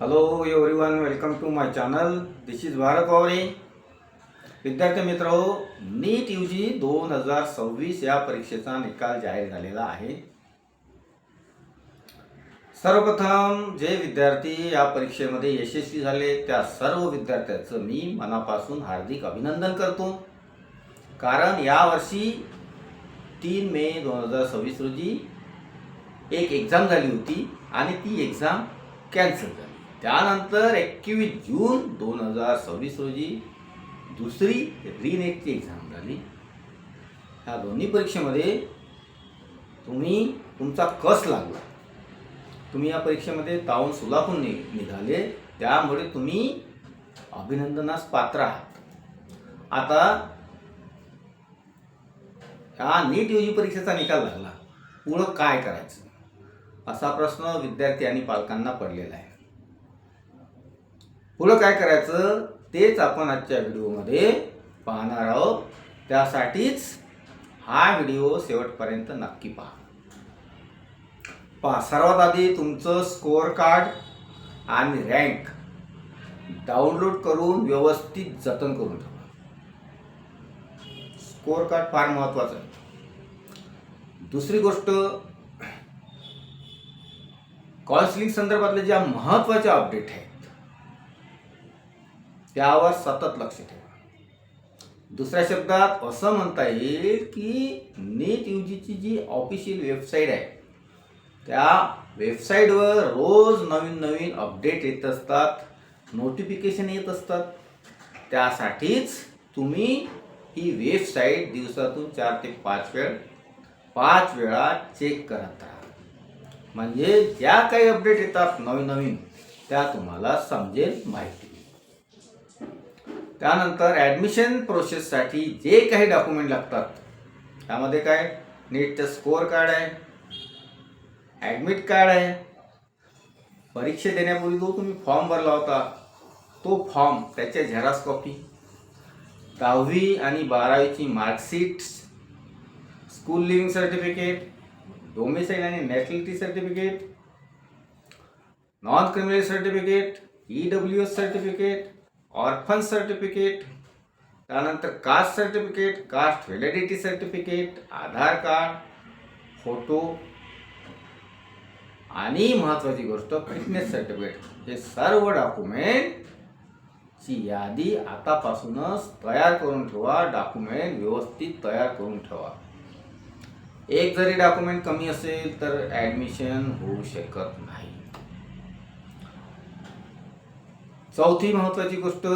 Hello everyone, welcome to my channel. This is Bharat Vaure. विद्यार्थी मित्रांनो, नीट UG 2026 या परीक्षेचा निकाल जाहीर झालेला आहे. सर्वप्रथम जे विद्यार्थी या परीक्षेमध्ये यशस्वी झाले त्या सर्व विद्यार्थ्यांचं मी मनापासून हार्दिक अभिनंदन करतो. कारण यावर्षी 3 मे 2026 रोजी एक एक्झाम झाली होती आणि ती एक्झाम कॅन्सल झाली. त्यानंतर 21 जून 2026 रोजी दुसरी रीनेटची एक्झाम झाली. ह्या दोन्ही परीक्षेमध्ये तुमचा कस लागला. तुम्ही या परीक्षेमध्ये तावून सुलाखून निघाले, त्यामुळे तुम्ही अभिनंदनास पात्र आहात. आता हा नीट यूजी परीक्षेचा निकाल लागला, पुढं काय करायचं असा प्रश्न विद्यार्थी आणि पालकांना पडलेला आहे. पुढं काय करायचं तेच आपण आजच्या व्हिडिओमध्ये पाहणार आहोत. त्यासाठीच हा व्हिडिओ शेवटपर्यंत नक्की पहा. सर्वात आधी तुमचं स्कोअर कार्ड आणि रँक डाउनलोड करून व्यवस्थित जतन करून ठेवा. स्कोअर कार्ड फार महत्त्वाचं आहे. दुसरी गोष्ट, काउन्सिलिंग संदर्भातले ज्या महत्त्वाच्या अपडेट आहेत त्यावर सतत लक्ष ठेवा. दुसऱ्या शब्दात असं म्हणता येईल की नीट यूजीची जी ऑफिशियल वेबसाईट आहे त्या वेबसाईटवर रोज नवीन अपडेट येत असतात, नोटिफिकेशन येत असतात. त्यासाठीच तुम्ही ही वेबसाईट दिवसातून 4 ते 5 वेळा चेक करत राहा. म्हणजे ज्या काही अपडेट येतात नवीन त्या तुम्हाला समजेल, माहिती. त्यानंतर ॲडमिशन प्रोसेससाठी जे काही डॉक्युमेंट लागतात त्यामध्ये काय नीटचं स्कोअर कार्ड आहे, ॲडमिट कार्ड आहे. परीक्षा देण्यापूर्वी जो तुम्ही फॉर्म भरला होता तो फॉर्म, त्याच्या झेरॉक्स कॉपी, 10वी आणि 12वीची marksheet, school leaving certificate, domicile आणि nationality certificate, non criminal certificate, EWS certificate, orphan certificate, त्यानंतर caste certificate, caste validity certificate, Aadhaar card, photo आणि महत्त्वाची गोष्ट फिटनेस सर्टिफिकेट. हे सर्व डॉक्युमेंटची यादी आतापासूनच तयार करून ठेवा. डॉक्युमेंट व्यवस्थित तयार करून ठेवा. एक जरी डॉक्युमेंट कमी असेल तर ॲडमिशन होऊ शकत नाही. चौथी महत्त्वाची गोष्ट,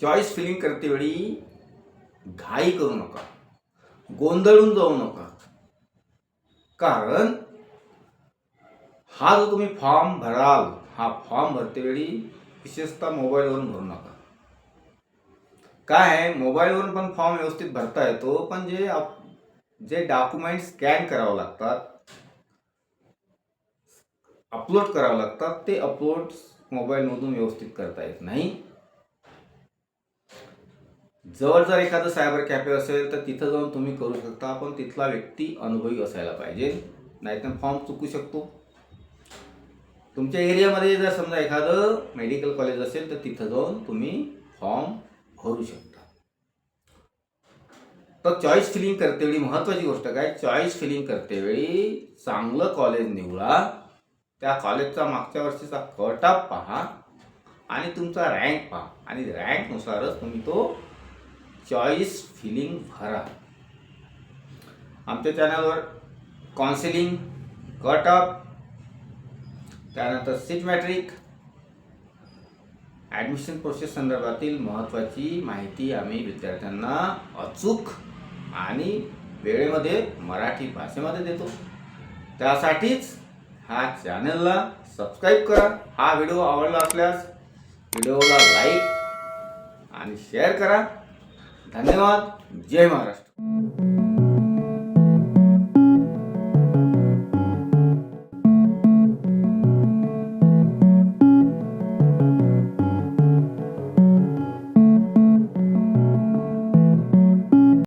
चॉईस फिलिंग करतेवेळी घाई करू नका, गोंधळून जाऊ नका. कारण हा जो तुम्ही फॉर्म भराल, हा फॉर्म भरतेवेळी विशेषतः मोबाईलवरून भरू नका. काय आहे, मोबाईलवरून पण फॉर्म व्यवस्थित भरता येतो, पण जे डॉक्युमेंट स्कॅन करावं लागतात, अपलोड करावं लागतात, ते अपलोड मोबाईलमधून व्यवस्थित करता येत नाही. जवळ जर एखादं सायबर कॅफे असेल तर तिथं जाऊन तुम्ही करू शकता, पण तिथला व्यक्ती अनुभवी असायला पाहिजे, नाहीतर फॉर्म चुकू शकतो. तुमच्या एरियामध्ये जर समजा एखादं मेडिकल कॉलेज असेल तर तिथं जाऊन तुम्ही फॉर्म भरू शकता. तर चॉईस फिलिंग करतेवेळी महत्त्वाची गोष्ट काय, चॉईस फिलिंग करतेवेळी चांगलं कॉलेज निवडा. त्या कॉलेजचा मागच्या वर्षीचा कट ऑफ पहा आणि तुमचा रँक पहा आणि रँकनुसारच तुम्ही तो चॉईस फिलिंग भरा. आमच्या चॅनलवर काउन्सिलिंग, कट ऑफ, त्यानंतर सीट मॅट्रिक, ॲडमिशन प्रोसेस संदर्भातील महत्त्वाची माहिती आम्ही विद्यार्थ्यांना अचूक आणि वेळेमध्ये मराठी भाषेमध्ये देतो. त्यासाठीच हा चॅनलला सबस्क्राईब करा. हा व्हिडिओ आवडला असल्यास व्हिडिओला लाईक आणि शेअर करा. धन्यवाद. जय महाराष्ट्र.